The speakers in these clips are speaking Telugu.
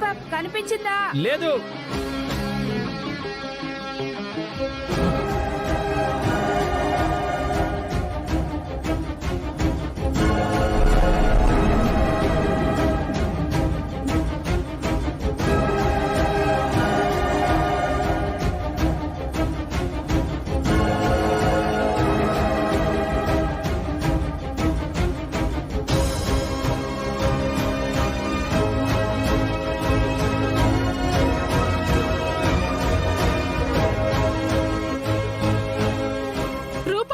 సాబ్ కనిపించిందా? లేదు.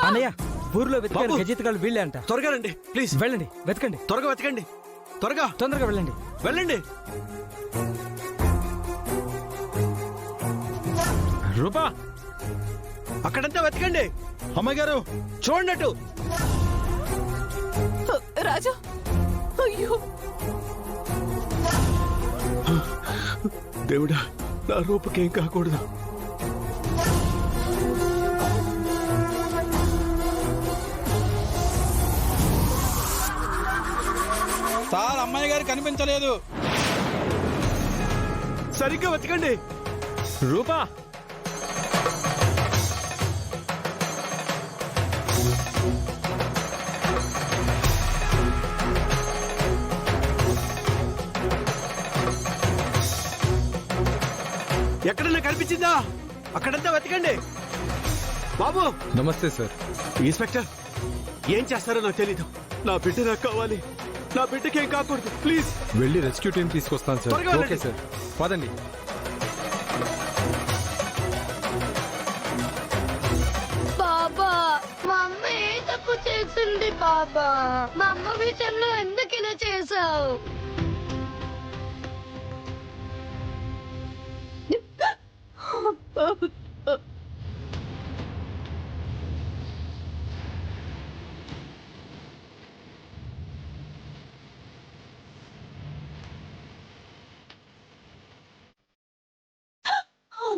అన్నయ్య, ఊర్లో వెతకాలి, గజెత్తుగాళ్ళు వీళ్ళే అంట. త్వరగా రండి ప్లీజ్. వెళ్ళండి, వెతకండి, త్వరగా వెతకండి, త్వరగా తొందరగా వెళ్ళండి. వెళ్ళండి. రూపా, అక్కడంతా వెతకండి. అమ్మాయి గారు చూడనట్టు. రాజు, అయ్యో దేవుడా, నా రూపకేం కాకూడదు. సార్, అమ్మాయి గారు కనిపించలేదు. సరిగ్గా వెతకండి. రూపా, ఎక్కడన్నా కనిపించిందా? అక్కడంతా వెతకండి. బాబు. నమస్తే సార్. ఇన్స్పెక్టర్, ఏం చేస్తారో నాకు తెలీదు. నా బిడ్డ నాకు కావాలి. నా బిడ్డకేం కాకూడదు ప్లీజ్. వెళ్ళి రెస్క్యూ టీం తీసుకొస్తాను సార్. త్వరగా ఓకే సార్, పదండి. బాబా, మా అమ్మ ఏ తప్పు చేసింది బాబా? మా అమ్మ విషయంలో ఎందుకు ఇలా చేసావు?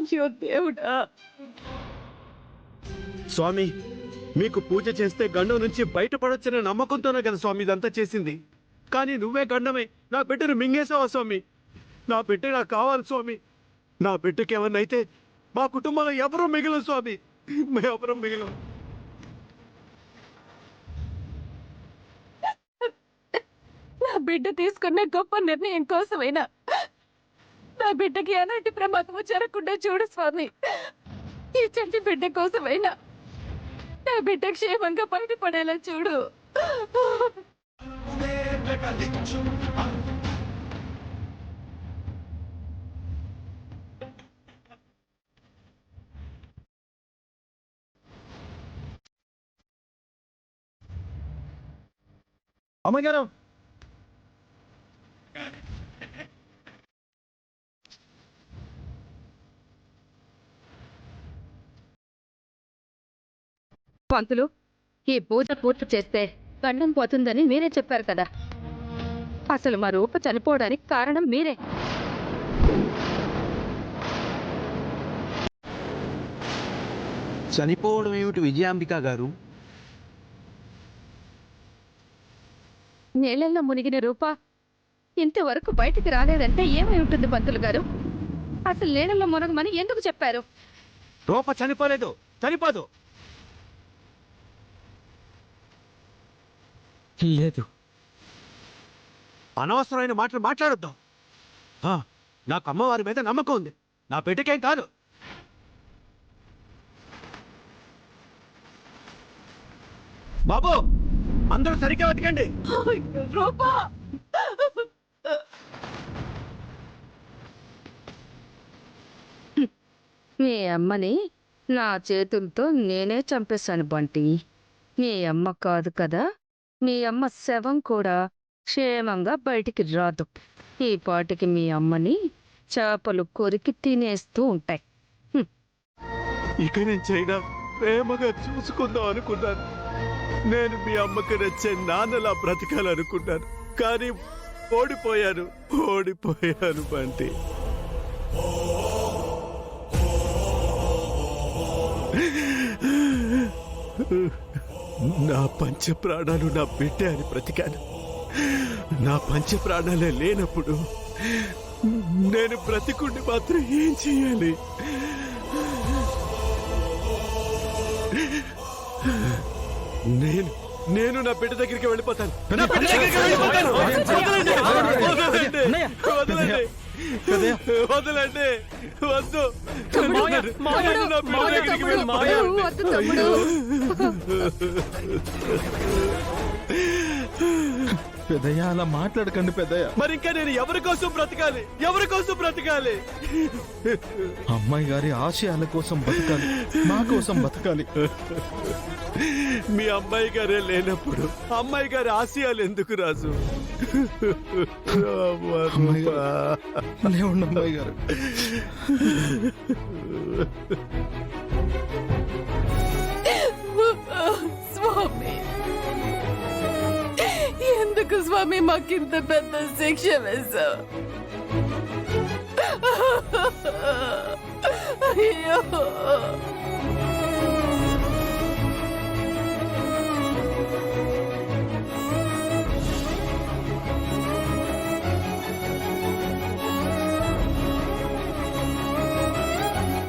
అయ్యో దేవుడా. స్వామి, మీకు పూజ చేస్తే గండం నుంచి బయటపడొచ్చనే నమ్మకంతోనే కదా స్వామి ఇదంతా చేసింది. కానీ నువ్వే గండమే నా బిడ్డను మింగేసావా స్వామి? నా బిడ్డ నాకు కావాలి స్వామి. నా బిడ్డకి ఏమన్నా అయితే మా కుటుంబంలో ఎవరూ మిగిలిన స్వామి, ఎవరూ మిగిలిన. నా బిడ్డ తీసుకున్న గొప్ప నిర్ణయం కోసమైనా నా బిడ్డకి ఎలాంటి ప్రమాదము జరగకుండా చూడు స్వామి. ఈ చంటి బిడ్డ కోసమైనా నా బిడ్డ క్షేమంగా బయటపడేలా చూడు. అమ్మాయి గారు. పంతులు, ఈ పూజ పూర్తి చేస్తే గండం పోతుందని మీరే చెప్పారు కదా. అసలు మా రూప చనిపోవడానికి కారణం మీరే. చనిపోవడం ఏమిటి విజయాంబిక గారు? నీళ్ళల్లో మునిగిన రూప ఇంతవరకు బయటికి రాలేదంటే ఏమై ఉంటుంది పంతులు గారు? అసలు నీళ్ళల్లో మునగమని ఎందుకు చెప్పారు? రూప చనిపోలేదు, చనిపోదు. లేదు. అనవసరమైన మాటలు మాట్లాడొద్దాం. నాకు అమ్మవారి మీద నమ్మకం ఉంది. నా బిడ్డకేం కాదు. బాబు, అందరూ సరిగ్గా వెతకండి. రూపా, మీ అమ్మని నా చేతులతో నేనే చంపేశాను బంటి. మీ అమ్మ కాదు కదా, మీ అమ్మ శవం కూడా క్షేమంగా బయటికి రాదు. ఈ పాటికి మీ అమ్మని చేపలు కొరికి తినేస్తూ ఉంటాయి. ఇక నుంచైనా ప్రేమగా చూసుకుందాం అనుకున్నాను. నేను మీ అమ్మకి నచ్చే నాన్నలా బ్రతకాలనుకున్నాను. కానీ ఓడిపోయాను బంటి. నా పంచ ప్రాణాలు నా బిడ్డ అని బ్రతికాను. నా పంచ ప్రాణాలే లేనప్పుడు నేను బ్రతికుండి మాత్రం ఏం చేయాలి? నేను నా బిడ్డ దగ్గరికి వెళ్ళిపోతాను. నా బిడ్డ దగ్గరికి వెళ్ళిపోతాను. వదలండి. వదలండి. వదలండి. వదలండి. వద్దు. నేను నా బిడ్డ దగ్గరికి వెళ్ళిపోతాను. వద్దు తమ్ముడు. పెద్దయ్య అలా మాట్లాడకండి పెద్దయ్య. మరి ఇంకా నేను ఎవరి కోసం బ్రతకాలి? ఎవరి కోసం బ్రతకాలి? అమ్మాయి గారి ఆశయాల కోసం బతకాలి, మా కోసం బతకాలి. మీ అమ్మాయి గారే లేనప్పుడు అమ్మాయి గారి ఆశయాలు ఎందుకు రాజు? అమ్మాయి గారు, లేవండి అమ్మాయి గారు. స్వామి, ఎందుకు స్వామి మాకింత పెద్ద శిక్ష వేశావు? అయ్యో,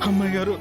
అమ్మాయి గారు,